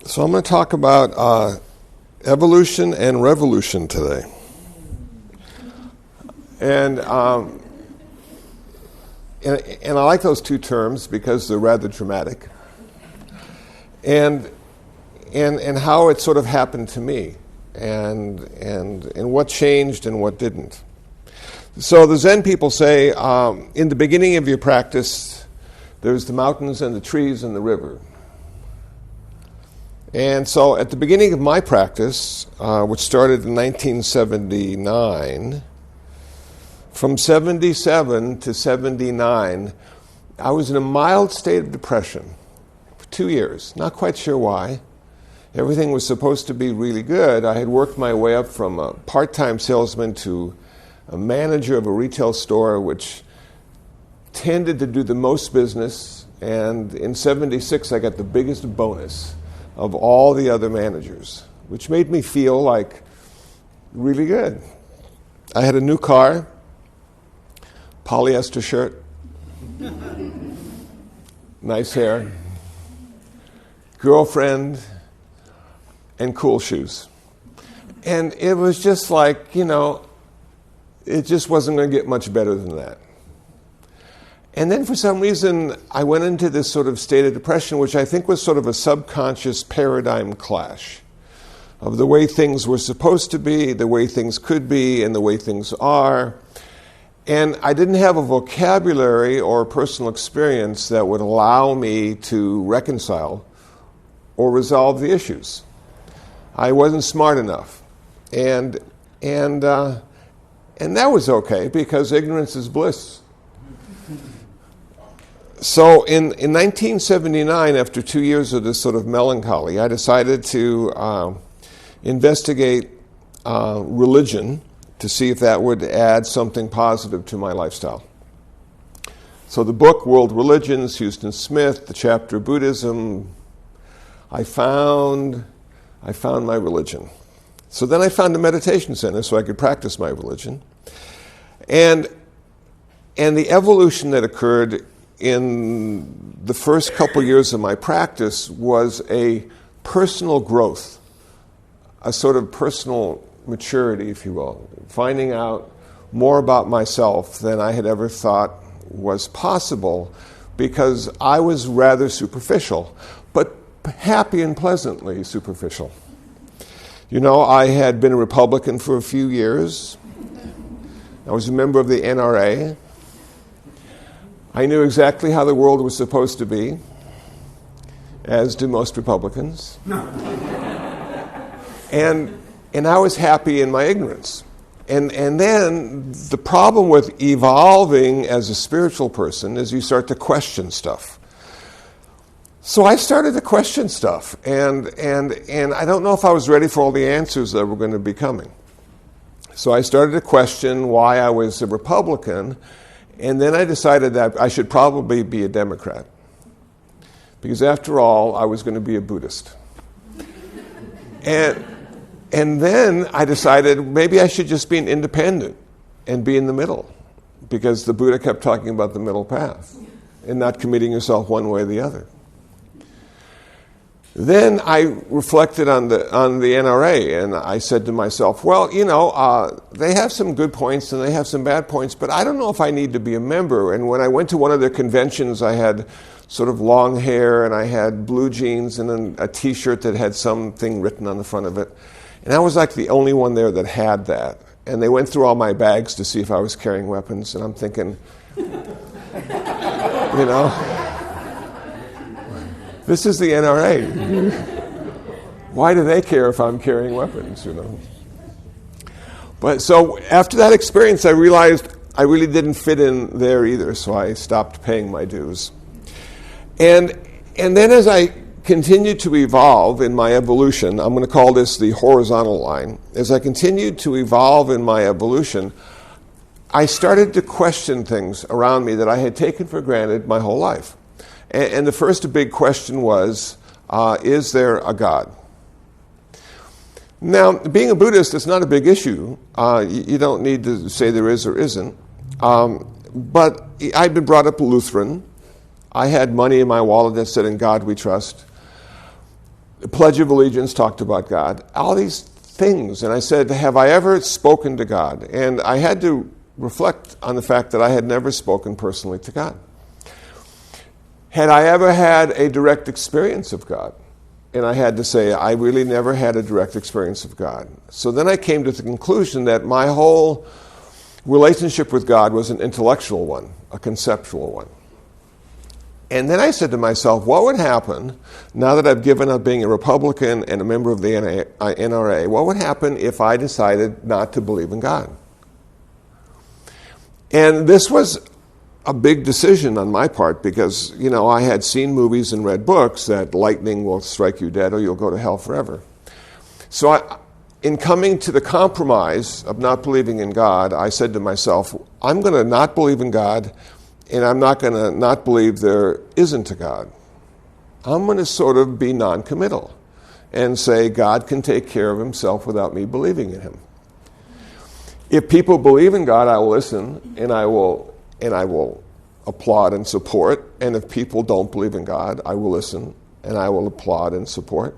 So I'm going to talk about evolution and revolution today. And I like those two terms because they're rather dramatic. And how it sort of happened to me, and what changed and what didn't. So the Zen people say, in the beginning of your practice, there's the mountains and the trees and the river. And so at the beginning of my practice, which started in 1979, from 77 to 79, I was in a mild state of depression for 2 years. Not quite sure why. Everything was supposed to be really good. I had worked my way up from a part-time salesman to a manager of a retail store, which tended to do the most business. And in 76, I got the biggest bonus of all the other managers, which made me feel like really good. I had a new car, polyester shirt, nice hair, girlfriend, and cool shoes. And it was just like, it just wasn't going to get much better than that. And then for some reason, I went into this sort of state of depression, which I think was sort of a subconscious paradigm clash of the way things were supposed to be, the way things could be, and the way things are. And I didn't have a vocabulary or personal experience that would allow me to reconcile or resolve the issues. I wasn't smart enough. And that was okay, because ignorance is bliss. So in 1979, after 2 years of this sort of melancholy, I decided to investigate religion to see if that would add something positive to my lifestyle. So the book, World Religions, Huston Smith, the chapter Buddhism, I found my religion. So then I found a meditation center so I could practice my religion. And the evolution that occurred in the first couple years of my practice was a personal growth, a sort of personal maturity, if you will, finding out more about myself than I had ever thought was possible, because I was rather superficial, but happy and pleasantly superficial. I had been a Republican for a few years. I was a member of the NRA. I knew exactly how the world was supposed to be, as do most Republicans. And I was happy in my ignorance. And then the problem with evolving as a spiritual person is you start to question stuff. So I started to question stuff, and I don't know if I was ready for all the answers that were going to be coming. So I started to question why I was a Republican, and then I decided that I should probably be a Democrat, because after all, I was going to be a Buddhist. And then I decided maybe I should just be an independent and be in the middle, because the Buddha kept talking about the middle path and not committing yourself one way or the other. Then I reflected on the NRA, and I said to myself, well, they have some good points and they have some bad points, but I don't know if I need to be a member. And when I went to one of their conventions, I had sort of long hair, and I had blue jeans and then a T-shirt that had something written on the front of it. And I was like the only one there that had that. And they went through all my bags to see if I was carrying weapons, and I'm thinking, this is the NRA. Why do they care if I'm carrying weapons, But so after that experience, I realized I really didn't fit in there either, so I stopped paying my dues. And then as I continued to evolve in my evolution, I'm going to call this the horizontal line. As I continued to evolve in my evolution, I started to question things around me that I had taken for granted my whole life. And the first big question was, is there a God? Now, being a Buddhist is not a big issue. You don't need to say there is or isn't. But I'd been brought up Lutheran. I had money in my wallet that said, "In God we trust." The Pledge of Allegiance talked about God. All these things. And I said, have I ever spoken to God? And I had to reflect on the fact that I had never spoken personally to God. Had I ever had a direct experience of God? And I had to say, I really never had a direct experience of God. So then I came to the conclusion that my whole relationship with God was an intellectual one, a conceptual one. And then I said to myself, what would happen now that I've given up being a Republican and a member of the NRA, what would happen if I decided not to believe in God? And this was a big decision on my part because, you know, I had seen movies and read books that lightning will strike you dead or you'll go to hell forever. So in coming to the compromise of not believing in God, I said to myself, I'm going to not believe in God, and I'm not going to not believe there isn't a God. I'm going to sort of be non-committal and say God can take care of himself without me believing in him. If people believe in God, I will listen, and I will applaud and support. And if people don't believe in God, I will listen, and I will applaud and support.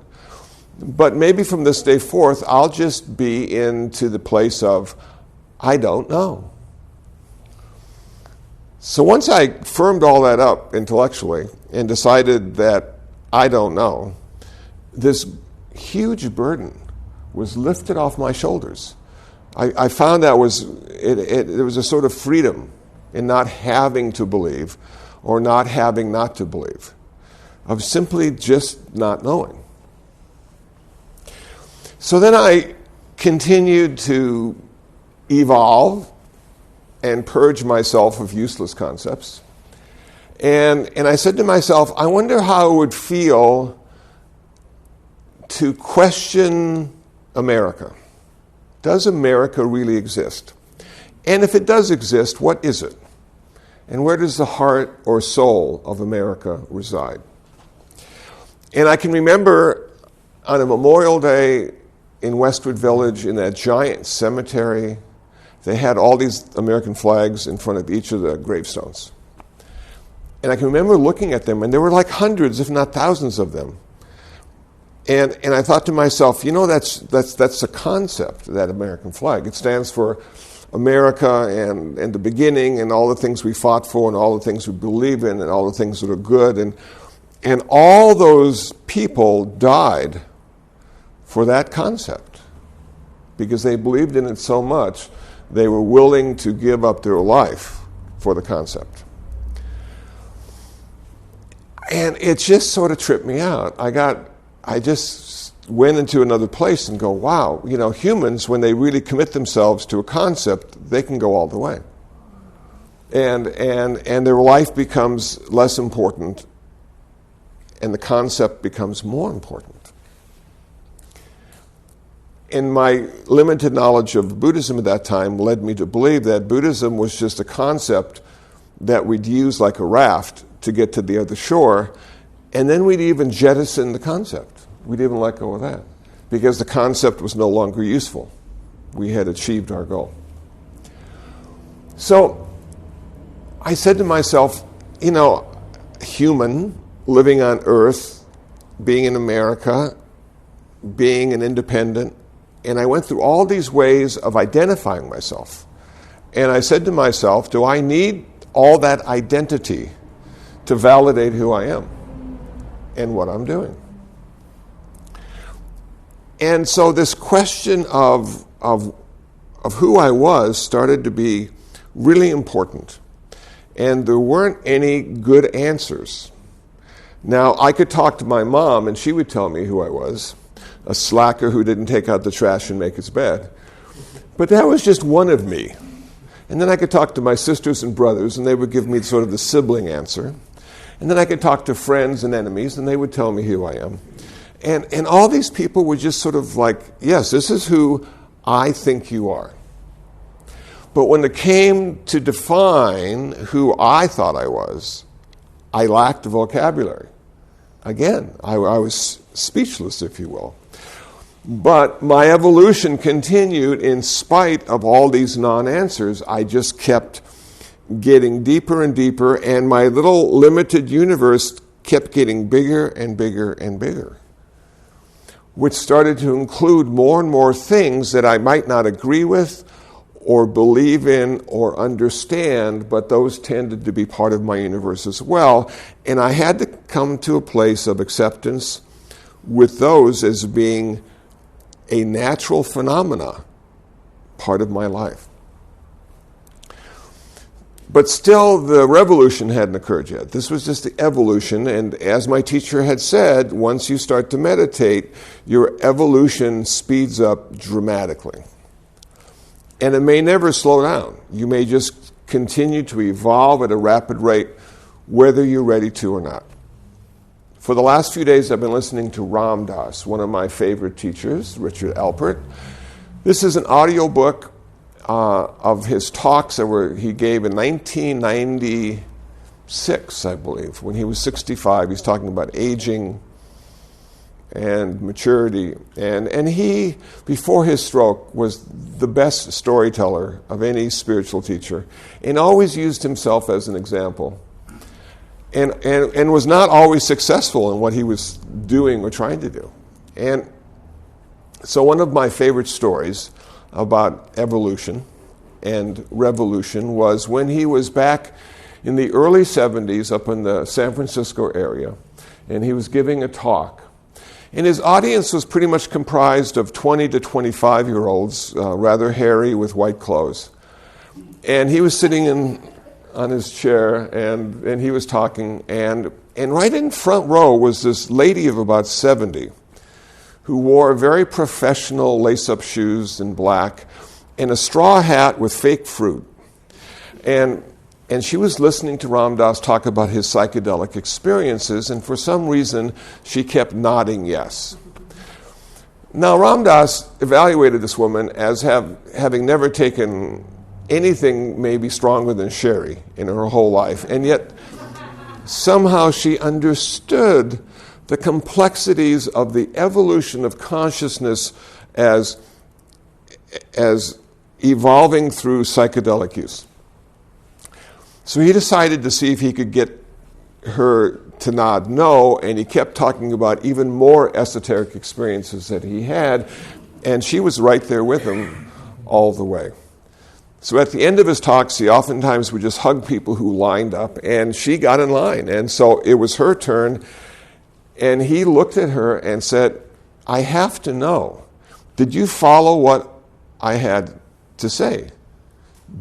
But maybe from this day forth, I'll just be into the place of, I don't know. So once I firmed all that up intellectually and decided that I don't know, this huge burden was lifted off my shoulders. I found that there was a sort of freedom in not having to believe or not having not to believe, of simply just not knowing. So then I continued to evolve and purge myself of useless concepts. And I said to myself, I wonder how it would feel to question America. Does America really exist? And if it does exist, what is it? And where does the heart or soul of America reside? And I can remember on a Memorial Day in Westwood Village, in that giant cemetery, they had all these American flags in front of each of the gravestones. And I can remember looking at them, and there were like hundreds, if not thousands of them. And I thought to myself, you know, that's a concept, that American flag. It stands for America and the beginning and all the things we fought for and all the things we believe in and all the things that are good. And all those people died for that concept because they believed in it so much they were willing to give up their life for the concept. And it just sort of tripped me out. I just went into another place and go, wow, you know, humans, when they really commit themselves to a concept, they can go all the way. And their life becomes less important, and the concept becomes more important. And my limited knowledge of Buddhism at that time led me to believe that Buddhism was just a concept that we'd use like a raft to get to the other shore, and then we'd even jettison the concept. We'd even let go of that because the concept was no longer useful. We had achieved our goal. So I said to myself, you know, human, living on Earth, being in America, being an independent, and I went through all these ways of identifying myself. And I said to myself, do I need all that identity to validate who I am and what I'm doing? And so this question of who I was started to be really important. And there weren't any good answers. Now, I could talk to my mom, and she would tell me who I was, a slacker who didn't take out the trash and make his bed. But that was just one of me. And then I could talk to my sisters and brothers, and they would give me sort of the sibling answer. And then I could talk to friends and enemies, and they would tell me who I am. And all these people were just sort of like, yes, this is who I think you are. But when it came to define who I thought I was, I lacked the vocabulary. Again, I was speechless, if you will. But my evolution continued in spite of all these non-answers. I just kept getting deeper and deeper, and my little limited universe kept getting bigger and bigger and bigger. which started to include more and more things that I might not agree with or believe in or understand, but those tended to be part of my universe as well. And I had to come to a place of acceptance with those as being a natural phenomena, part of my life. But still, the revolution hadn't occurred yet. This was just the evolution, and as my teacher had said, once you start to meditate, your evolution speeds up dramatically. And it may never slow down. You may just continue to evolve at a rapid rate, whether you're ready to or not. For the last few days, I've been listening to Ram Dass, one of my favorite teachers, Richard Alpert. This is an audio book of his talks that he gave in 1996, I believe, when he was 65. He's talking about aging and maturity. And he, before his stroke, was the best storyteller of any spiritual teacher and always used himself as an example. And was not always successful in what he was doing or trying to do. And so one of my favorite stories about evolution and revolution was when he was back in the early 70s up in the San Francisco area, and he was giving a talk. And his audience was pretty much comprised of 20 to 25-year-olds, rather hairy with white clothes. And he was sitting on his chair, and he was talking, and right in front row was this lady of about 70 who wore very professional lace-up shoes in black and a straw hat with fake fruit. And she was listening to Ram Dass talk about his psychedelic experiences, and for some reason, she kept nodding yes. Now, Ram Dass evaluated this woman as having never taken anything maybe stronger than sherry in her whole life, and yet somehow she understood the complexities of the evolution of consciousness as evolving through psychedelic use. So he decided to see if he could get her to nod no, and he kept talking about even more esoteric experiences that he had, and she was right there with him all the way. So at the end of his talks, he oftentimes would just hug people who lined up, and she got in line. And so it was her turn, and he looked at her and said, I have to know, did you follow what I had to say?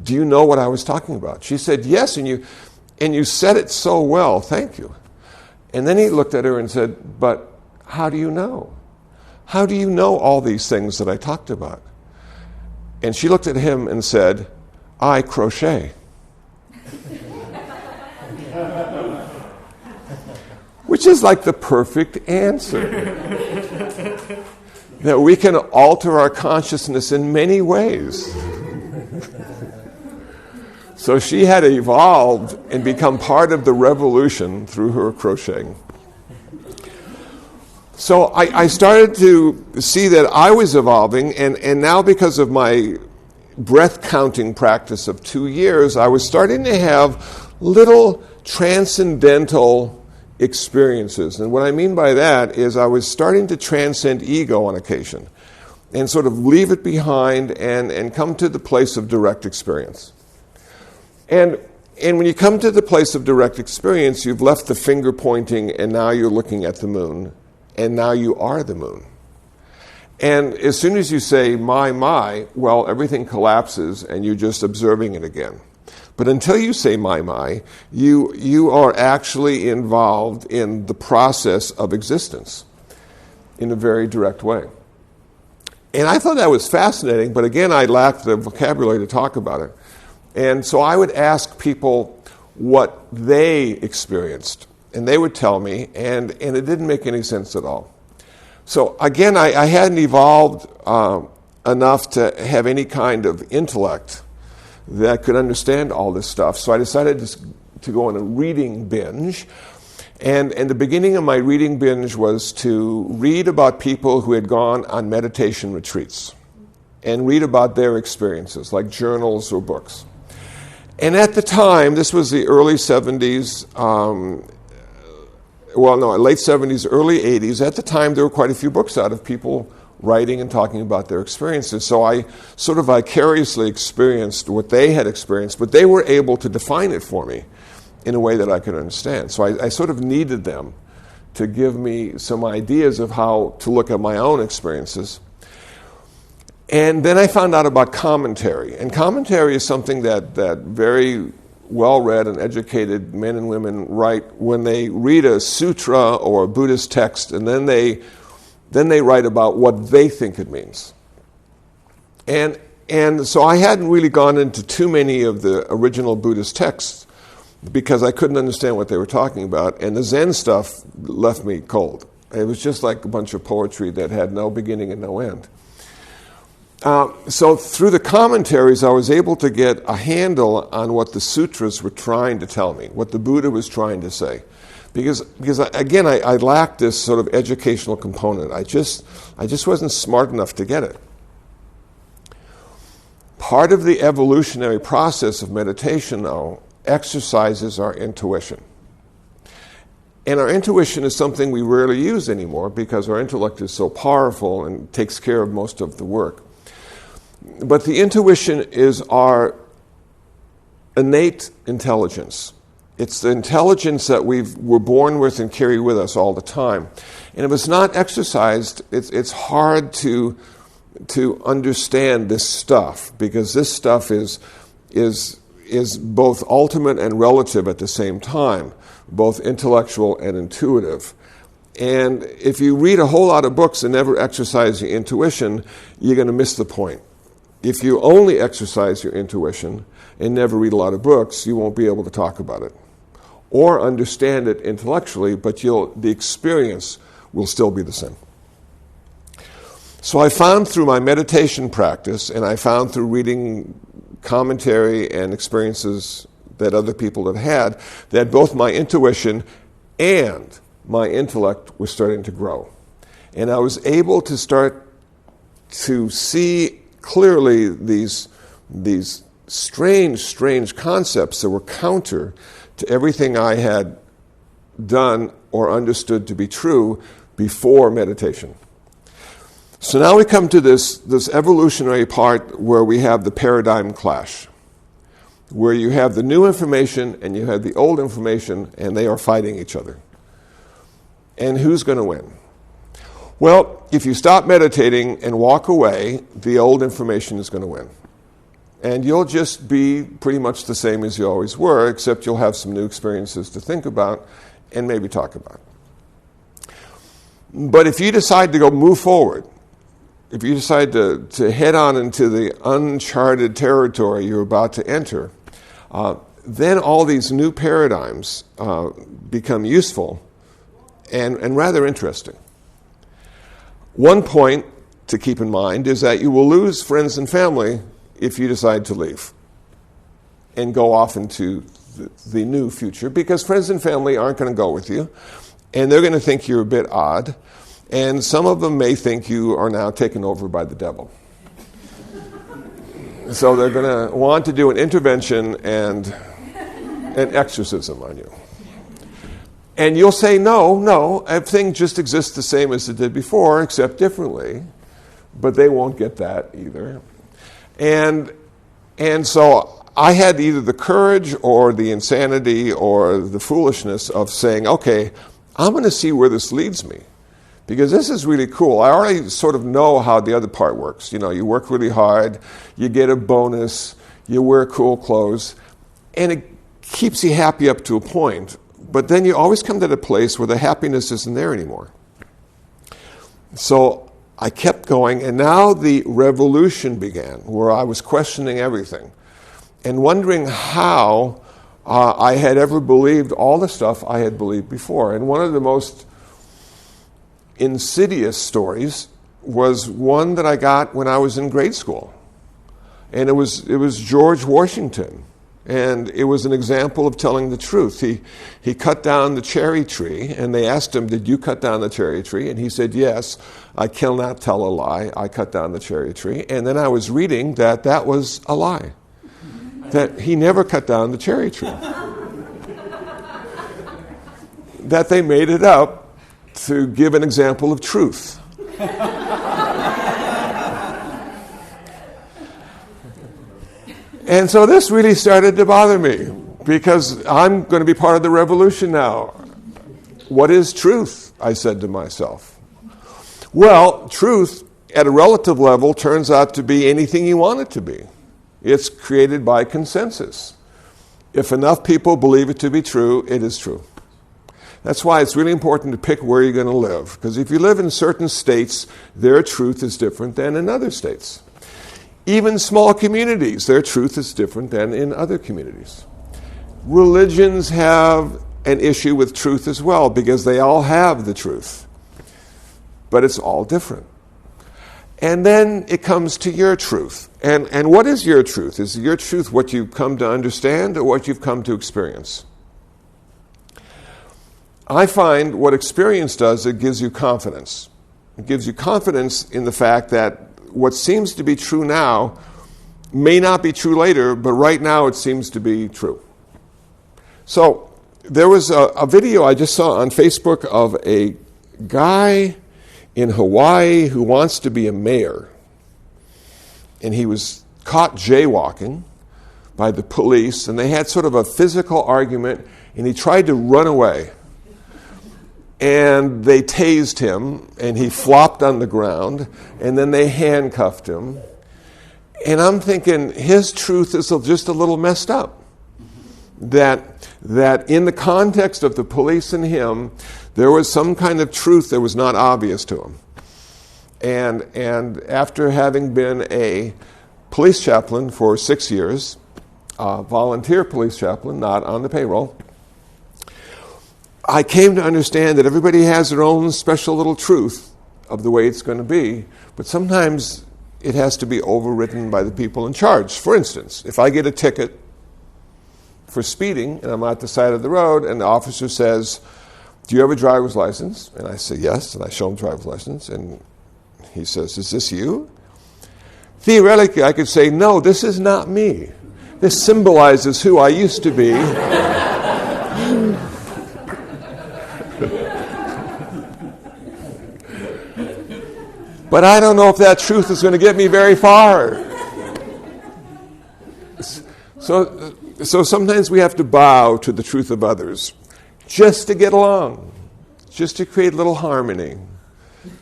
Do you know what I was talking about? She said, yes, and you said it so well, thank you. And then he looked at her and said, but how do you know? How do you know all these things that I talked about? And she looked at him and said, I crochet. Which is like the perfect answer. That we can alter our consciousness in many ways. So she had evolved and become part of the revolution through her crocheting. So I started to see that I was evolving, and now because of my breath counting practice of 2 years, I was starting to have little transcendental experiences. And what I mean by that is I was starting to transcend ego on occasion and sort of leave it behind and come to the place of direct experience. And when you come to the place of direct experience, you've left the finger pointing, and now you're looking at the moon, and now you are the moon. And as soon as you say, my, well, everything collapses, and you're just observing it again. But until you say my, you are actually involved in the process of existence in a very direct way. And I thought that was fascinating, but again, I lacked the vocabulary to talk about it. And so I would ask people what they experienced, and they would tell me, and it didn't make any sense at all. So again, I hadn't evolved enough to have any kind of intellect that could understand all this stuff. So I decided to go on a reading binge. And the beginning of my reading binge was to read about people who had gone on meditation retreats and read about their experiences, like journals or books. And at the time, this was the early 70s, well, no, late 70s, early 80s. At the time, there were quite a few books out of people writing and talking about their experiences. So I sort of vicariously experienced what they had experienced, but they were able to define it for me in a way that I could understand. So I sort of needed them to give me some ideas of how to look at my own experiences. And then I found out about commentary. And commentary is something that very well-read and educated men and women write when they read a sutra or a Buddhist text, and then they write about what they think it means. And so I hadn't really gone into too many of the original Buddhist texts because I couldn't understand what they were talking about, and the Zen stuff left me cold. It was just like a bunch of poetry that had no beginning and no end. So through the commentaries, I was able to get a handle on what the sutras were trying to tell me, what the Buddha was trying to say. Because again, I lacked this sort of educational component. I just wasn't smart enough to get it. Part of the evolutionary process of meditation, though, exercises our intuition. And our intuition is something we rarely use anymore because our intellect is so powerful and takes care of most of the work. But the intuition is our innate intelligence. It's the intelligence that we're born with and carry with us all the time. And if it's not exercised, it's hard to understand this stuff, because this stuff is both ultimate and relative at the same time, both intellectual and intuitive. And if you read a whole lot of books and never exercise your intuition, you're going to miss the point. If you only exercise your intuition and never read a lot of books, you won't be able to talk about it or understand it intellectually, but the experience will still be the same. So I found through my meditation practice, and I found through reading commentary and experiences that other people have had, that both my intuition and my intellect were starting to grow. And I was able to start to see clearly these strange concepts that were counter to everything I had done or understood to be true before meditation. So now we come to this evolutionary part where we have the paradigm clash, where you have the new information and you have the old information, and they are fighting each other. And who's going to win? Well, if you stop meditating and walk away, the old information is going to win. And you'll just be pretty much the same as you always were, except you'll have some new experiences to think about and maybe talk about. But if you decide to move forward, if you decide to head on into the uncharted territory you're about to enter, then all these new paradigms become useful and rather interesting. One point to keep in mind is that you will lose friends and family if you decide to leave and go off into the new future, because friends and family aren't going to go with you, and they're going to think you're a bit odd, and some of them may think you are now taken over by the devil. So they're going to want to do an intervention and an exorcism on you. And you'll say, no, everything just exists the same as it did before, except differently. But they won't get that either. And so I had either the courage or the insanity or the foolishness of saying, okay, I'm going to see where this leads me. Because this is really cool. I already sort of know how the other part works. You know, you work really hard, you get a bonus, you wear cool clothes, and it keeps you happy up to a point. But then you always come to the place where the happiness isn't there anymore. So I kept going, and now the revolution began, where I was questioning everything and wondering how I had ever believed all the stuff I had believed before. And one of the most insidious stories was one that I got when I was in grade school. And it was George Washington. And it was an example of telling the truth. He cut down the cherry tree, and they asked him, did you cut down the cherry tree? And he said, yes, I cannot tell a lie. I cut down the cherry tree. And then I was reading that was a lie, that he never cut down the cherry tree. that they made it up to give an example of truth. And so this really started to bother me, because I'm going to be part of the revolution now. What is truth? I said to myself. Well, truth at a relative level turns out to be anything you want it to be. It's created by consensus. If enough people believe it to be true, it is true. That's why it's really important to pick where you're going to live, because if you live in certain states, their truth is different than in other states. Even small communities, their truth is different than in other communities. Religions have an issue with truth as well, because they all have the truth. But it's all different. And then it comes to your truth. And what is your truth? Is your truth what you've come to understand or what you've come to experience? I find what experience does, it gives you confidence. It gives you confidence in the fact that what seems to be true now may not be true later, but right now it seems to be true. So there was a video I just saw on Facebook of a guy in Hawaii who wants to be a mayor. And he was caught jaywalking by the police, and they had sort of a physical argument, and he tried to run away. And they tased him, and he flopped on the ground, and then they handcuffed him. And I'm thinking his truth is just a little messed up. That in the context of the police and him, there was some kind of truth that was not obvious to him. And after having been a police chaplain for 6 years, volunteer police chaplain, not on the payroll, I came to understand that everybody has their own special little truth of the way it's going to be, but sometimes it has to be overridden by the people in charge. For instance, if I get a ticket for speeding and I'm at the side of the road and the officer says, "Do you have a driver's license?" And I say, "Yes," and I show him driver's license, and he says, "Is this you?" Theoretically, I could say, "No, this is not me. This symbolizes who I used to be." But I don't know if that truth is going to get me very far. So sometimes we have to bow to the truth of others just to get along, just to create a little harmony,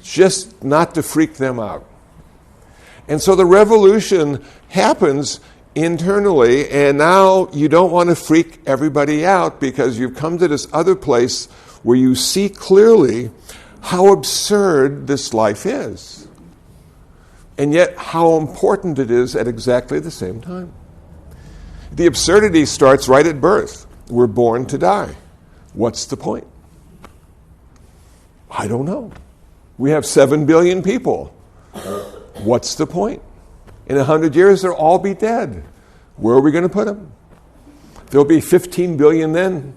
just not to freak them out. And so the revolution happens internally, and now you don't want to freak everybody out because you've come to this other place where you see clearly how absurd this life is, and yet how important it is at exactly the same time. The absurdity starts right at birth. We're born to die. What's the point? I don't know. We have 7 billion people. What's the point? In 100 years, they'll all be dead. Where are we going to put them? There'll be 15 billion then.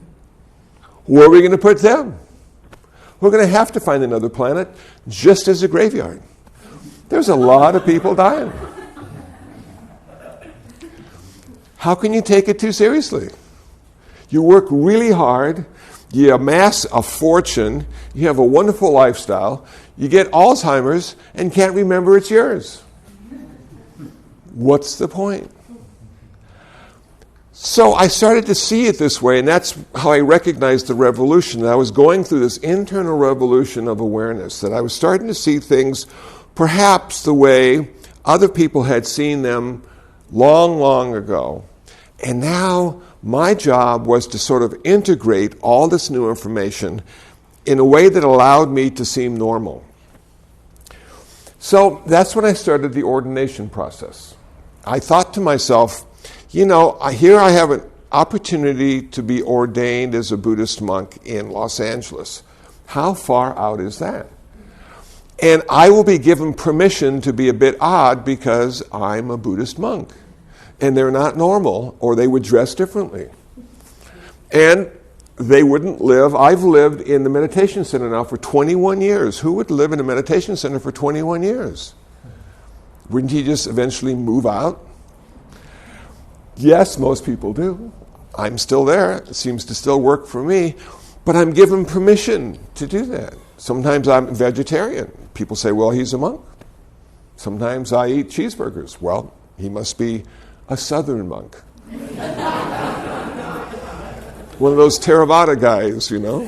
Where are we going to put them? We're going to have to find another planet just as a graveyard. There's a lot of people dying. How can you take it too seriously? You work really hard, you amass a fortune, you have a wonderful lifestyle, you get Alzheimer's and can't remember it's yours. What's the point? So I started to see it this way, and that's how I recognized the revolution. That I was going through this internal revolution of awareness, that I was starting to see things perhaps the way other people had seen them long, long ago. And now my job was to sort of integrate all this new information in a way that allowed me to seem normal. So that's when I started the ordination process. I thought to myself, here I have an opportunity to be ordained as a Buddhist monk in Los Angeles. How far out is that? And I will be given permission to be a bit odd because I'm a Buddhist monk. And they're not normal, or they would dress differently. And they wouldn't live. I've lived in the meditation center now for 21 years. Who would live in a meditation center for 21 years? Wouldn't you just eventually move out? Yes, most people do. I'm still there. It seems to still work for me. But I'm given permission to do that. Sometimes I'm vegetarian. People say, well, he's a monk. Sometimes I eat cheeseburgers. Well, he must be a southern monk. One of those Theravada guys, you know.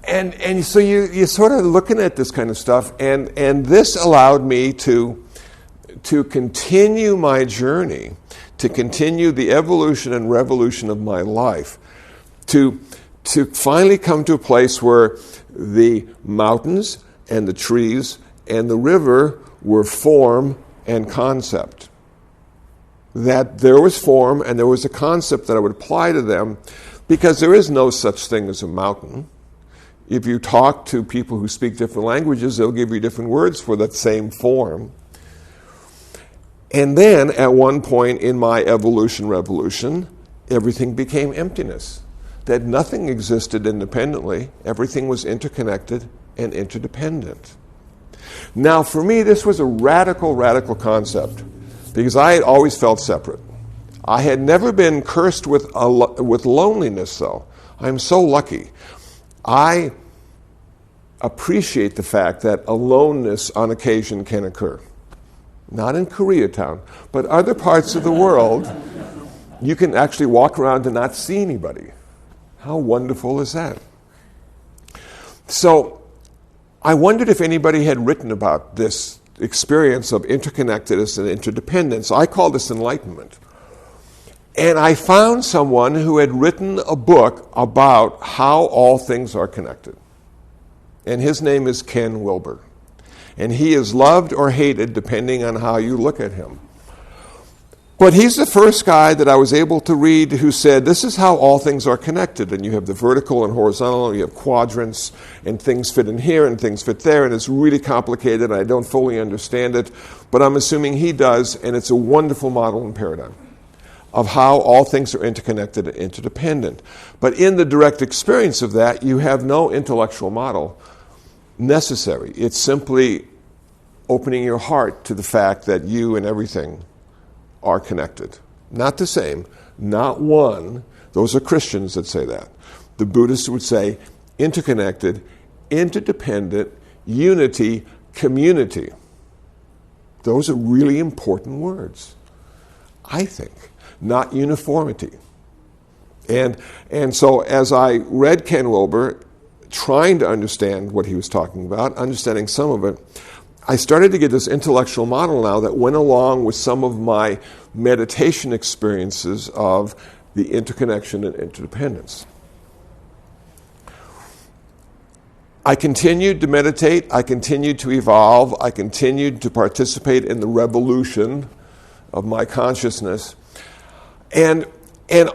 And so you're sort of looking at this kind of stuff, and this allowed me to continue my journey, to continue the evolution and revolution of my life, to finally come to a place where the mountains and the trees and the river were form and concept. That there was form and there was a concept that I would apply to them, because there is no such thing as a mountain. If you talk to people who speak different languages, they'll give you different words for that same form. And then, at one point in my revolution, everything became emptiness. That nothing existed independently. Everything was interconnected and interdependent. Now, for me, this was a radical concept, because I had always felt separate. I had never been cursed with loneliness, though. I'm so lucky. I appreciate the fact that aloneness on occasion can occur. Not in Koreatown, but other parts of the world, you can actually walk around and not see anybody. How wonderful is that? So I wondered if anybody had written about this experience of interconnectedness and interdependence. I call this enlightenment. And I found someone who had written a book about how all things are connected. And his name is Ken Wilber. And he is loved or hated depending on how you look at him. But he's the first guy that I was able to read who said, this is how all things are connected. And you have the vertical and horizontal, and you have quadrants, and things fit in here and things fit there, and it's really complicated, and I don't fully understand it. But I'm assuming he does, and it's a wonderful model and paradigm of how all things are interconnected and interdependent. But in the direct experience of that, you have no intellectual model necessary. It's simply opening your heart to the fact that you and everything are connected. Not the same, not one. Those are Christians that say that. The Buddhists would say interconnected, interdependent, unity, community. Those are really important words, I think. Not uniformity. And so as I read Ken Wilber, trying to understand what he was talking about, understanding some of it, I started to get this intellectual model now that went along with some of my meditation experiences of the interconnection and interdependence. I continued to meditate, I continued to evolve, I continued to participate in the revolution of my consciousness. And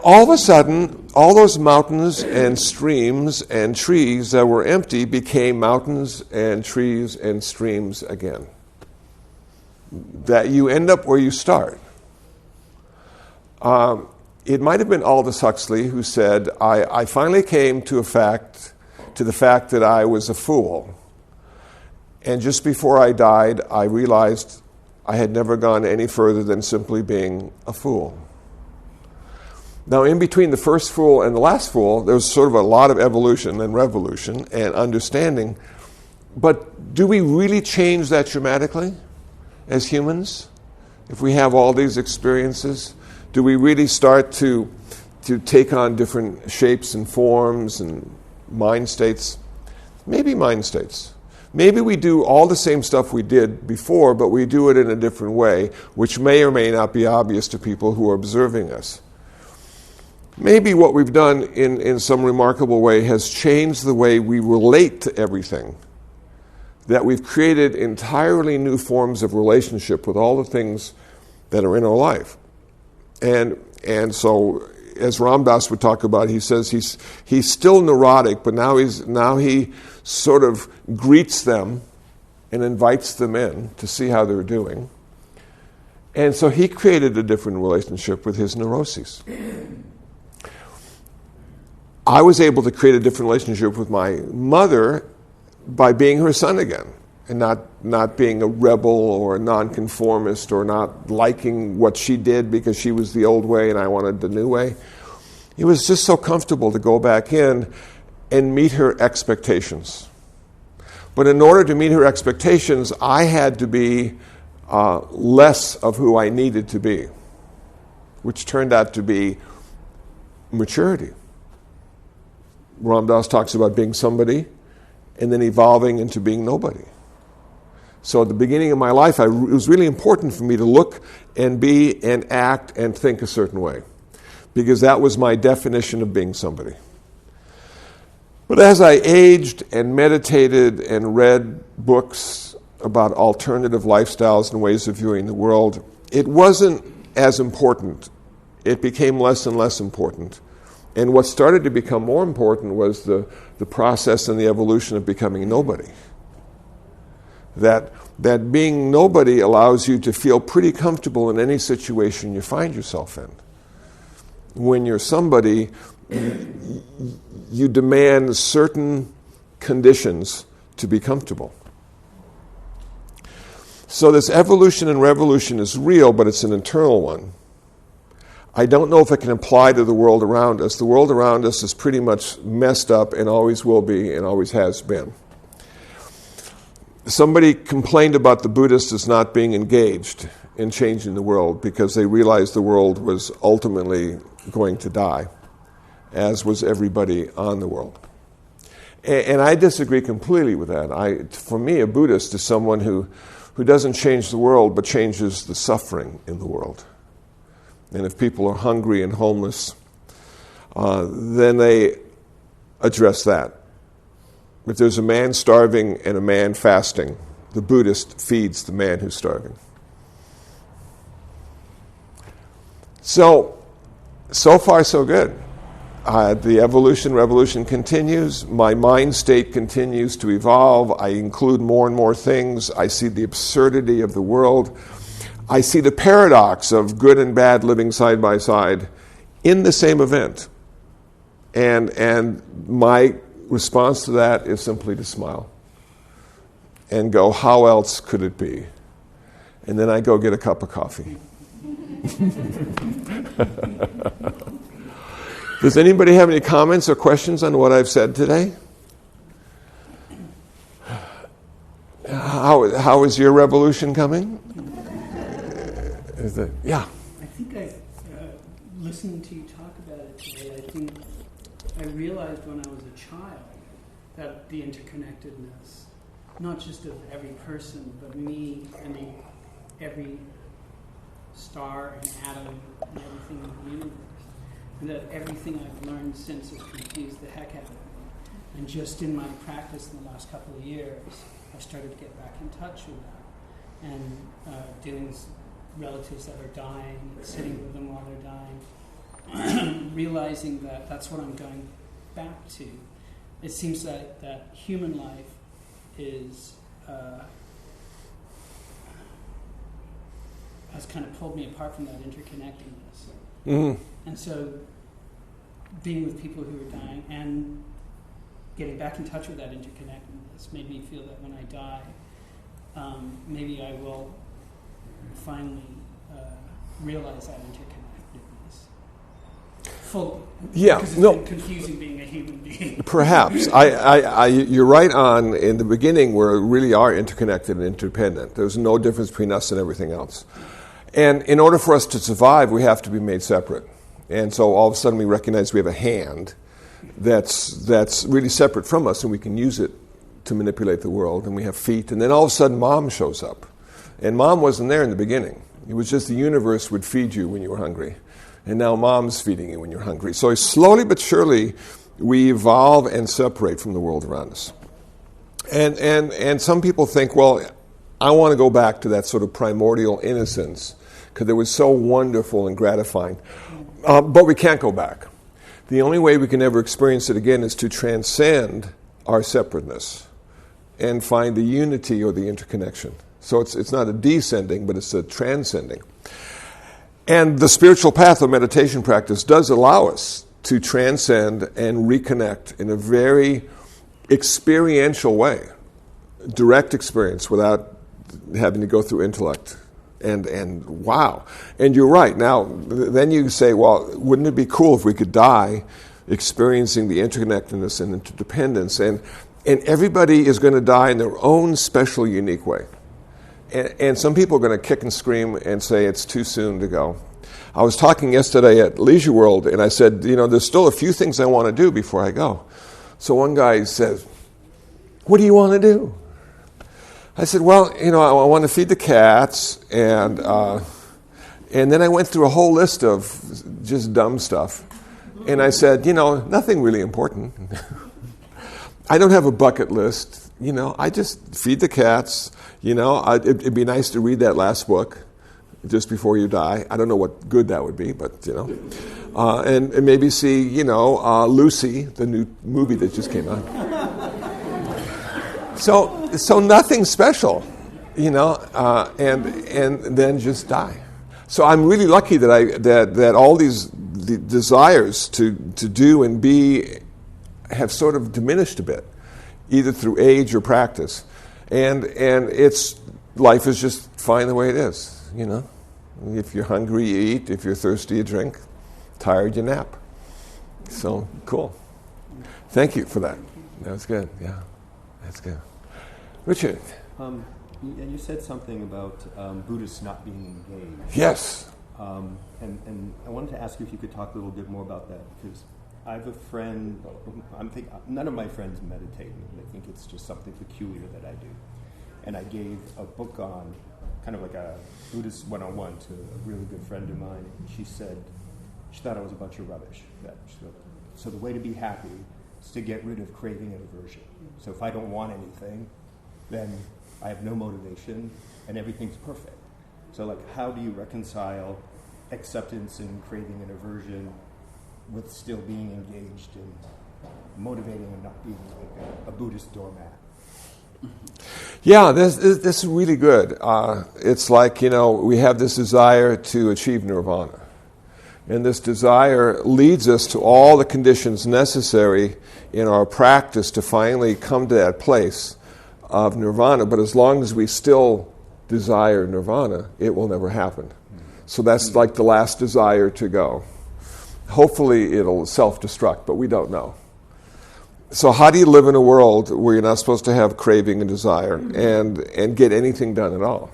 all of a sudden, all those mountains and streams and trees that were empty became mountains and trees and streams again. That you end up where you start. It might have been Aldous Huxley who said, I finally came to the fact that I was a fool. And just before I died, I realized I had never gone any further than simply being a fool. Now, in between the first fool and the last fool, there's sort of a lot of evolution and revolution and understanding. But do we really change that dramatically as humans? If we have all these experiences, do we really start to take on different shapes and forms and mind states? Maybe mind states. Maybe we do all the same stuff we did before, but we do it in a different way, which may or may not be obvious to people who are observing us. Maybe what we've done in some remarkable way has changed the way we relate to everything. That we've created entirely new forms of relationship with all the things that are in our life. And so, as Ram Dass would talk about, he says he's still neurotic, but now he sort of greets them and invites them in to see how they're doing. And so he created a different relationship with his neuroses. I was able to create a different relationship with my mother by being her son again, and not being a rebel or a nonconformist or not liking what she did because she was the old way and I wanted the new way. it was just so comfortable to go back in and meet her expectations. But in order to meet her expectations, I had to be less of who I needed to be, which turned out to be maturity. Ram Dass talks about being somebody and then evolving into being nobody. So at the beginning of my life, it was really important for me to look and be and act and think a certain way, because that was my definition of being somebody. But as I aged and meditated and read books about alternative lifestyles and ways of viewing the world, it wasn't as important. It became less and less important. And what started to become more important was the process and the evolution of becoming nobody. That being nobody allows you to feel pretty comfortable in any situation you find yourself in. When you're somebody, you demand certain conditions to be comfortable. So this evolution and revolution is real, but it's an internal one. I don't know if it can apply to the world around us. The world around us is pretty much messed up and always will be and always has been. Somebody complained about the Buddhists as not being engaged in changing the world because they realized the world was ultimately going to die, as was everybody on the world. And I disagree completely with that. For me, a Buddhist is someone who doesn't change the world but changes the suffering in the world. And if people are hungry and homeless, then they address that. If there's a man starving and a man fasting, the Buddhist feeds the man who's starving. So far so good. The revolution continues. My mind state continues to evolve. I include more and more things. I see the absurdity of the world. I see the paradox of good and bad living side by side in the same event. And my response to that is simply to smile and go, how else could it be? And then I go get a cup of coffee. Does anybody have any comments or questions on what I've said today? How is your revolution coming? Yeah. I think listening to you talk about it today, I think I realized when I was a child that the interconnectedness, not just of every person, but me and every star and atom and everything in the universe, and that everything I've learned since has confused the heck out of me. And just in my practice in the last couple of years, I started to get back in touch with that, and doing relatives that are dying, sitting with them while they're dying, realizing that that's what I'm going back to. It seems that human life is has kind of pulled me apart from that interconnectedness. Mm-hmm. And so being with people who are dying and getting back in touch with that interconnectedness made me feel that when I die, maybe I will finally realize that interconnectedness. Yeah, because it's no. been confusing being a human being. Perhaps. You're right on in the beginning where we really are interconnected and interdependent. There's no difference between us and everything else. And in order for us to survive, we have to be made separate. And so all of a sudden we recognize we have a hand that's really separate from us, and we can use it to manipulate the world, and we have feet. And then all of a sudden Mom shows up. And Mom wasn't there in the beginning. It was just the universe would feed you when you were hungry. And now Mom's feeding you when you're hungry. So slowly but surely, we evolve and separate from the world around us. And some people think, well, I want to go back to that sort of primordial innocence because it was so wonderful and gratifying. But we can't go back. The only way we can ever experience it again is to transcend our separateness and find the unity or the interconnection. So it's not a descending, but it's a transcending. And the spiritual path of meditation practice does allow us to transcend and reconnect in a very experiential way, direct experience without having to go through intellect And wow. And you're right. Now, then you say, well, wouldn't it be cool if we could die experiencing the interconnectedness and interdependence? And everybody is going to die in their own special, unique way. And some people are going to kick and scream and say it's too soon to go. I was talking yesterday at Leisure World, and I said, there's still a few things I want to do before I go. So one guy says, what do you want to do? I said, well, I want to feed the cats, and then I went through a whole list of just dumb stuff. And I said, nothing really important. I don't have a bucket list. I just feed the cats. It'd be nice to read that last book just before you die. I don't know what good that would be, but, and maybe see, Lucy, the new movie that just came out. So nothing special, and then just die. So I'm really lucky that all the desires to do and be have sort of diminished a bit, either through age or practice, and life is just fine the way it is. If you're hungry, you eat. If you're thirsty, you drink. Tired, you nap. So cool. Thank you for that. That was good. Yeah, that's good. Richard. You said something about Buddhists not being engaged. Yes. And I wanted to ask you if you could talk a little bit more about that, because I have a friend. None of my friends meditate. I think it's just something peculiar that I do. And I gave a book on kind of like a Buddhist 101 to a really good friend of mine. And she said she thought it was a bunch of rubbish. So the way to be happy is to get rid of craving and aversion. So if I don't want anything, then I have no motivation and everything's perfect. So how do you reconcile acceptance and craving and aversion with still being engaged in motivating and not being like a Buddhist doormat? Yeah, this is really good. It's like, we have this desire to achieve nirvana. And this desire leads us to all the conditions necessary in our practice to finally come to that place of nirvana. But as long as we still desire nirvana, it will never happen. So that's like the last desire to go. Hopefully it'll self-destruct, but we don't know. So how do you live in a world where you're not supposed to have craving and desire and get anything done at all?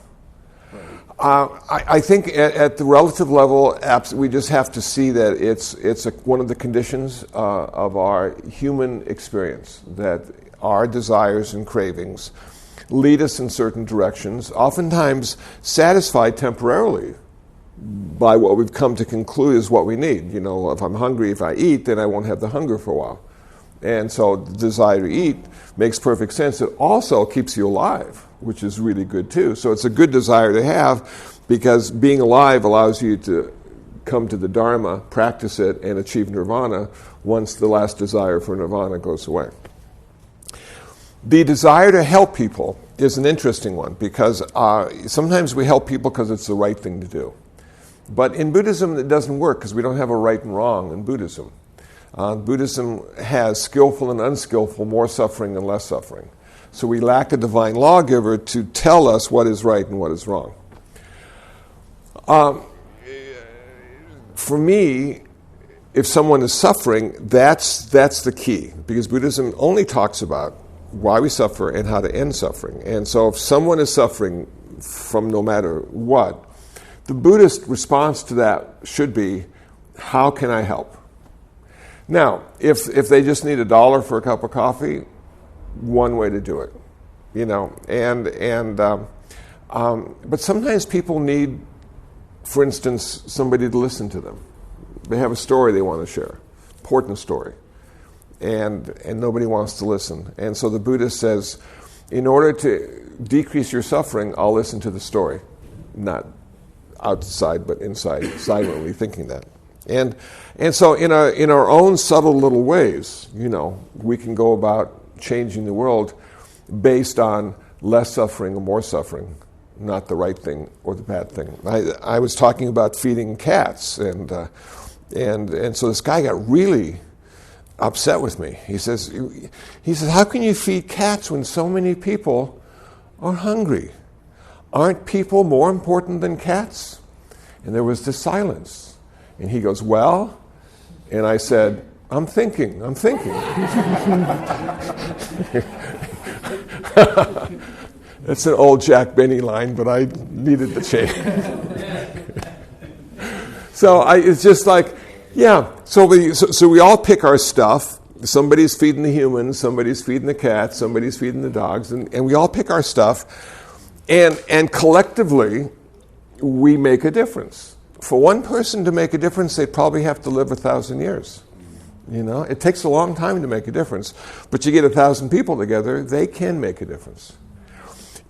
I think at the relative level, we just have to see that it's one of the conditions of our human experience, that our desires and cravings lead us in certain directions, oftentimes satisfied temporarily by what we've come to conclude is what we need. If I'm hungry, if I eat, then I won't have the hunger for a while. And so the desire to eat makes perfect sense. It also keeps you alive, which is really good too. So it's a good desire to have, because being alive allows you to come to the Dharma, practice it, and achieve nirvana once the last desire for nirvana goes away. The desire to help people is an interesting one, because sometimes we help people because it's the right thing to do. But in Buddhism, it doesn't work, because we don't have a right and wrong in Buddhism. Buddhism has skillful and unskillful, more suffering and less suffering. So we lack a divine lawgiver to tell us what is right and what is wrong. For me, if someone is suffering, that's the key, because Buddhism only talks about why we suffer and how to end suffering. And so if someone is suffering from no matter what, the Buddhist response to that should be, how can I help? Now, if they just need $1 for a cup of coffee, one way to do it, but sometimes people need, for instance, somebody to listen to them. They have a story they want to share, important story, and nobody wants to listen. And so the Buddhist says, in order to decrease your suffering, I'll listen to the story, not outside but inside, silently thinking that. And so in our own subtle little ways, we can go about changing the world based on less suffering or more suffering, not the right thing or the bad thing. I was talking about feeding cats, and so this guy got really upset with me. He says, how can you feed cats when so many people are hungry? aren't people more important than cats? And there was this silence. And he goes, well, and I said, I'm thinking. It's an old Jack Benny line, but I needed the change. It's just like, yeah. So we all pick our stuff. Somebody's feeding the humans, somebody's feeding the cats, somebody's feeding the dogs, and we all pick our stuff. And collectively, we make a difference. For one person to make a difference, they probably have to live 1,000 years. It takes a long time to make a difference. But you get 1,000 people together, they can make a difference.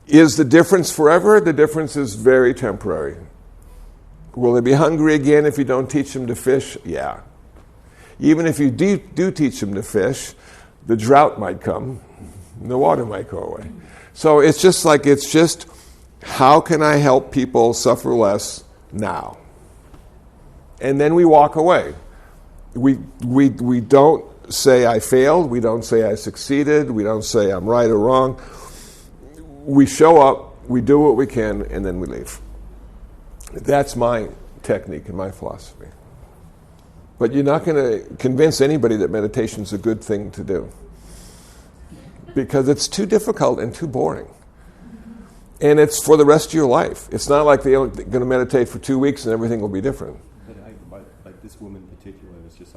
Is the difference forever? The difference is very temporary. Will they be hungry again if you don't teach them to fish? Yeah. Even if you do teach them to fish, the drought might come, and the water might go away. So it's just how can I help people suffer less now? And then we walk away. We don't say I failed. We don't say I succeeded. We don't say I'm right or wrong. We show up, we do what we can, and then we leave. That's my technique and my philosophy. But you're not going to convince anybody that meditation is a good thing to do, because it's too difficult and too boring. And it's for the rest of your life. It's not like they're going to meditate for 2 weeks and everything will be different. Like this woman in particular, she's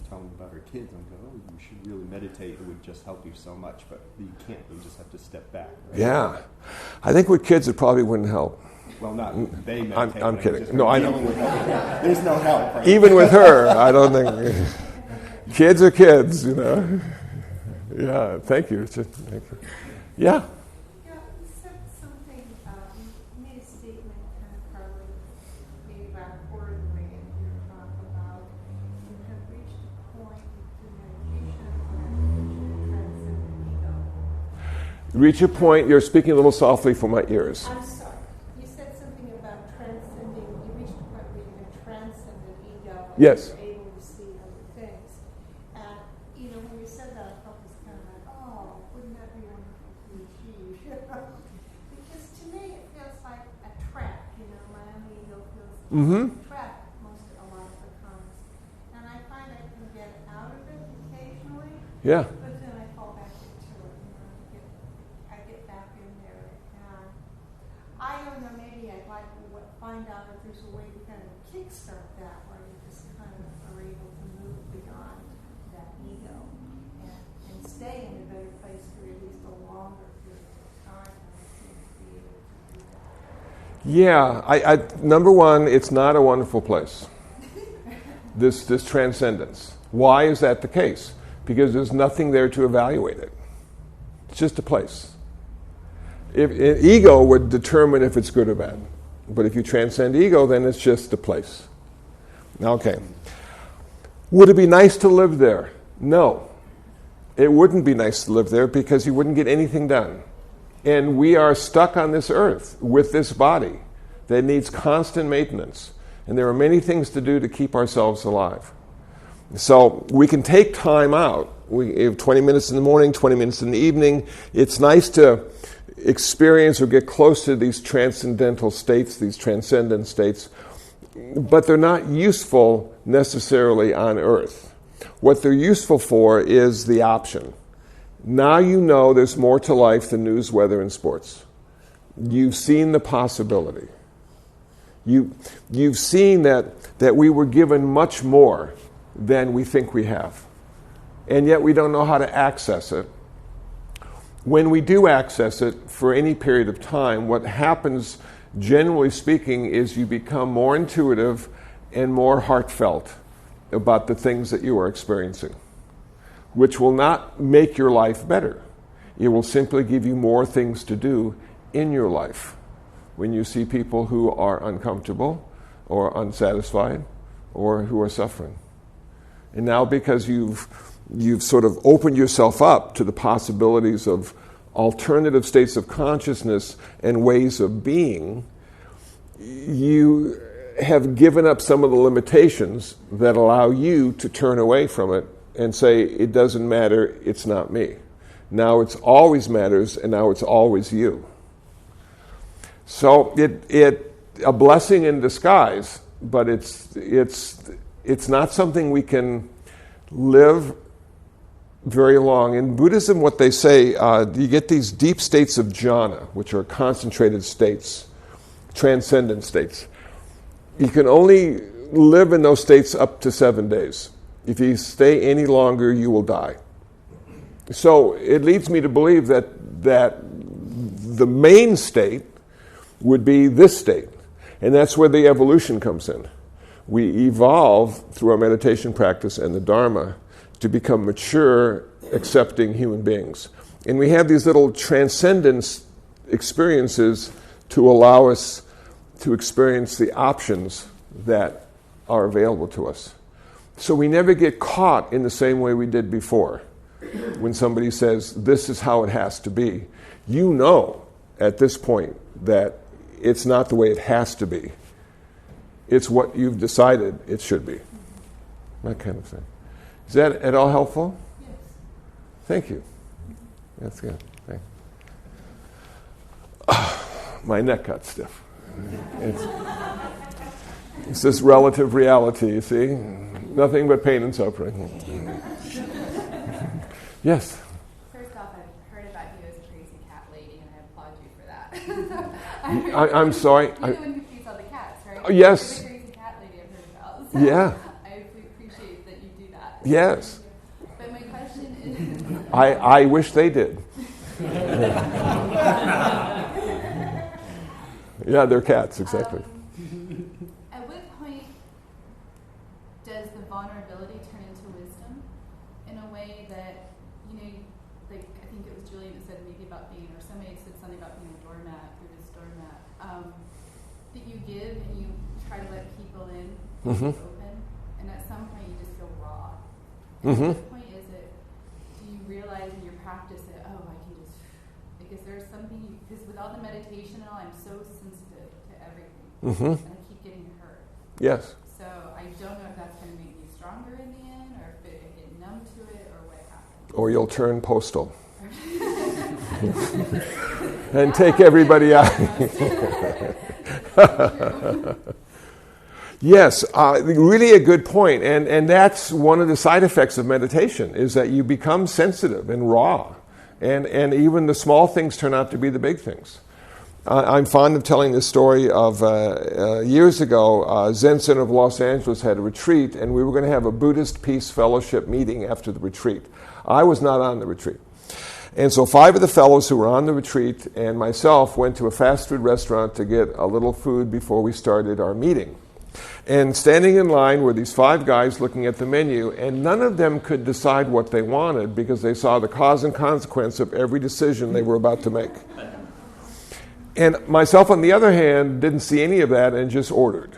telling me about her kids. I'm going, oh, you should really meditate. It would just help you so much. But you can't. You just have to step back. Right? Yeah. I think with kids it probably wouldn't help. Well, not they meditate. I'm kidding. No, I know. There's no help. Right? Even with her, I don't think. Kids are kids, Yeah, thank you. Thank you. Yeah. You said something, you made a statement kind of probably maybe about a quarter of the way in your talk about you have reached a point through meditation where you transcend the ego. Reach a point, you're speaking a little softly for my ears. I'm sorry. You said something about transcending, you reached a point where you can transcend the ego and Yes. you're able to see other things. And, when you said that, I felt this kind of like, oh, wouldn't that be wonderful to achieve? Because to me, it feels like a trap, my own ego feels like a trap a lot of the times. And I find I can get out of it occasionally, Yeah. but then I fall back into it, I get back in there. And I don't know, maybe I'd like to find out if there's a way to kind of kickstart that, where you just kind of are able to move beyond that ego and stay in a better place for at least a longer period of time. I seem to be able to do that. Yeah, I number one, it's not a wonderful place. This transcendence. Why is that the case? Because there's nothing there to evaluate it. It's just a place. Ego would determine if it's good or bad. But if you transcend ego, then it's just a place. Okay. Would it be nice to live there? No. It wouldn't be nice to live there because you wouldn't get anything done. And we are stuck on this earth with this body that needs constant maintenance. And there are many things to do to keep ourselves alive. So we can take time out. We have 20 minutes in the morning, 20 minutes in the evening. It's nice to experience or get close to these transcendental states, these transcendent states, but they're not useful necessarily on earth. What they're useful for is the option. Now you know there's more to life than news, weather, and sports. You've seen the possibility. You've seen that we were given much more than we think we have. And yet we don't know how to access it. When we do access it for any period of time, what happens, generally speaking, is you become more intuitive and more heartfelt about the things that you are experiencing, which will not make your life better. It will simply give you more things to do in your life when you see people who are uncomfortable or unsatisfied or who are suffering. And now because you've sort of opened yourself up to the possibilities of alternative states of consciousness and ways of being, you have given up some of the limitations that allow you to turn away from it and say, it doesn't matter, it's not me. Now it's always matters, and now it's always you. So it a blessing in disguise, but it's not something we can live very long. In Buddhism, what they say, you get these deep states of jhana, which are concentrated states, transcendent states. You can only live in those states up to 7 days. If you stay any longer, you will die. So it leads me to believe that the main state would be this state. And that's where the evolution comes in. We evolve through our meditation practice and the Dharma to become mature, accepting human beings. And we have these little transcendence experiences to allow us to experience the options that are available to us. So we never get caught in the same way we did before. When somebody says, this is how it has to be, you know at this point that it's not the way it has to be. It's what you've decided it should be. That kind of thing. Is that at all helpful? Yes. Thank you. That's good. Thanks. My neck got stiff. It's this relative reality, you see? Nothing but pain and suffering. Yes? First off, I've heard about you as a crazy cat lady, and I applaud you for that. I'm sorry. You're the one who feeds all the cats, right? Oh, yes. You're the crazy cat lady I've heard about. So Yeah. I appreciate that you do that. Yes. But my question is... I wish they did. Yeah, they're cats, exactly. At what point does the vulnerability turn into wisdom in a way that, like I think it was Julian that said maybe about being, or somebody said something about being a doormat, Buddhist doormat, that you give and you try to let people in, Mm-hmm. open, and at some point you just feel raw. Mm-hmm. At what point is it, do you realize in your practice that, I can just, because there's something, because with all the meditation and all, I'm so sensitive to everything. Mm-hmm. And I keep getting hurt. Yes. So I don't know if that's going to make me stronger in the end, or if I get numb to it, or what happens. Or you'll turn postal. And take everybody out. Yes, really a good point. And that's one of the side effects of meditation, is that you become sensitive and raw. And even the small things turn out to be the big things. I'm fond of telling this story of years ago, Zen Center of Los Angeles had a retreat, and we were going to have a Buddhist Peace Fellowship meeting after the retreat. I was not on the retreat. And so 5 of the fellows who were on the retreat and myself went to a fast food restaurant to get a little food before we started our meeting. And standing in line were these 5 guys looking at the menu, and none of them could decide what they wanted because they saw the cause and consequence of every decision they were about to make. And myself, on the other hand, didn't see any of that and just ordered.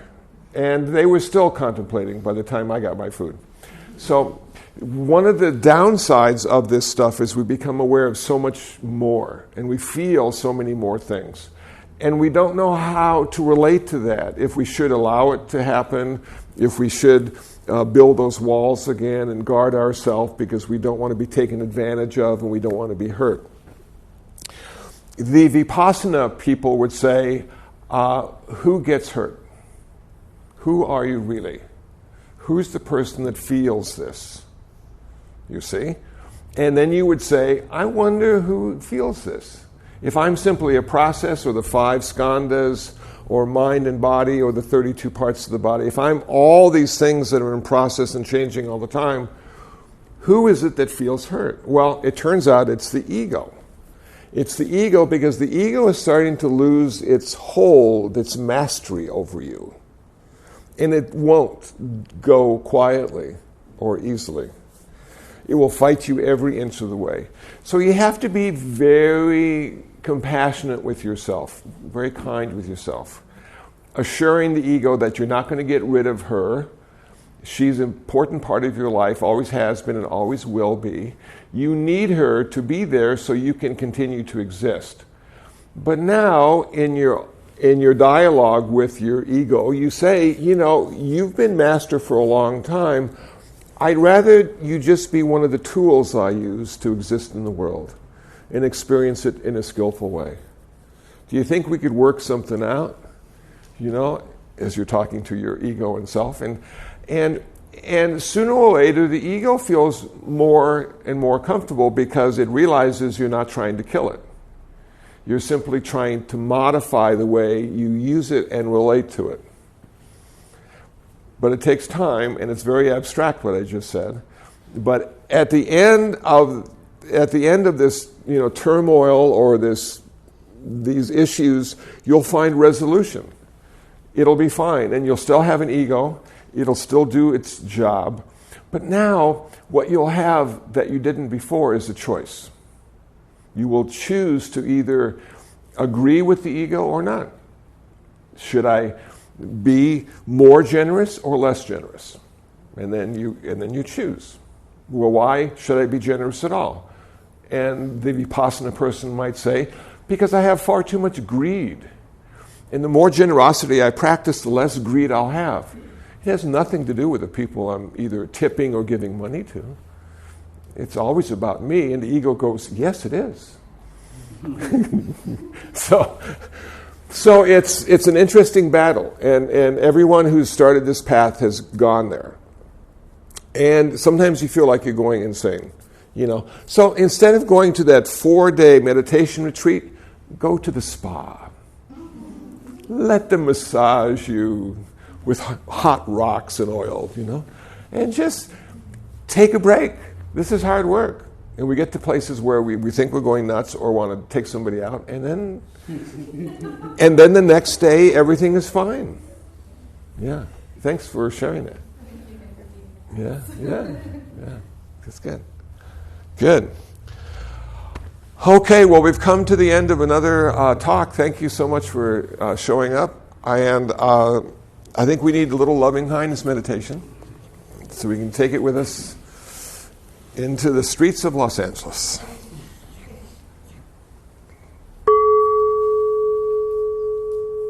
And they were still contemplating by the time I got my food. So one of the downsides of this stuff is we become aware of so much more, and we feel so many more things. And we don't know how to relate to that, if we should allow it to happen, if we should build those walls again and guard ourselves because we don't want to be taken advantage of and we don't want to be hurt. The Vipassana people would say, who gets hurt? Who are you really? Who's the person that feels this? You see? And then you would say, I wonder who feels this. If I'm simply a process, or the 5 skandhas, or mind and body, or the 32 parts of the body, if I'm all these things that are in process and changing all the time, who is it that feels hurt? Well, it turns out it's the ego. It's the ego because the ego is starting to lose its hold, its mastery over you. And it won't go quietly or easily. It will fight you every inch of the way. So you have to be very compassionate with yourself, very kind with yourself, assuring the ego that you're not going to get rid of her. She's an important part of your life, always has been and always will be. You need her to be there so you can continue to exist. But now, in your dialogue with your ego, you say, you've been master for a long time. I'd rather you just be one of the tools I use to exist in the world and experience it in a skillful way. Do you think we could work something out? You know, as you're talking to your ego and self. And sooner or later, the ego feels more and more comfortable because it realizes you're not trying to kill it. You're simply trying to modify the way you use it and relate to it. But it takes time, and it's very abstract what I just said. But at the end of this, you know, turmoil or these issues, you'll find resolution. It'll be fine, and you'll still have an ego. It'll still do its job. But now, what you'll have that you didn't before is a choice. You will choose to either agree with the ego or not. Should I be more generous or less generous? And then you choose. Well, why should I be generous at all? And the Vipassana person might say, because I have far too much greed. And the more generosity I practice, the less greed I'll have. It has nothing to do with the people I'm either tipping or giving money to. It's always about me, and the ego goes, yes, it is. So it's an interesting battle, and everyone who's started this path has gone there. And sometimes you feel like you're going insane, you know. So instead of going to that 4-day meditation retreat, go to the spa. Let them massage you with hot rocks and oil, you know, and just take a break. This is hard work. And we get to places where we think we're going nuts or want to take somebody out, and then the next day everything is fine. Yeah. Thanks for sharing that. Yeah. That's good. Good. Okay, well, we've come to the end of another talk. Thank you so much for showing up. And I think we need a little loving-kindness meditation so we can take it with us into the streets of Los Angeles.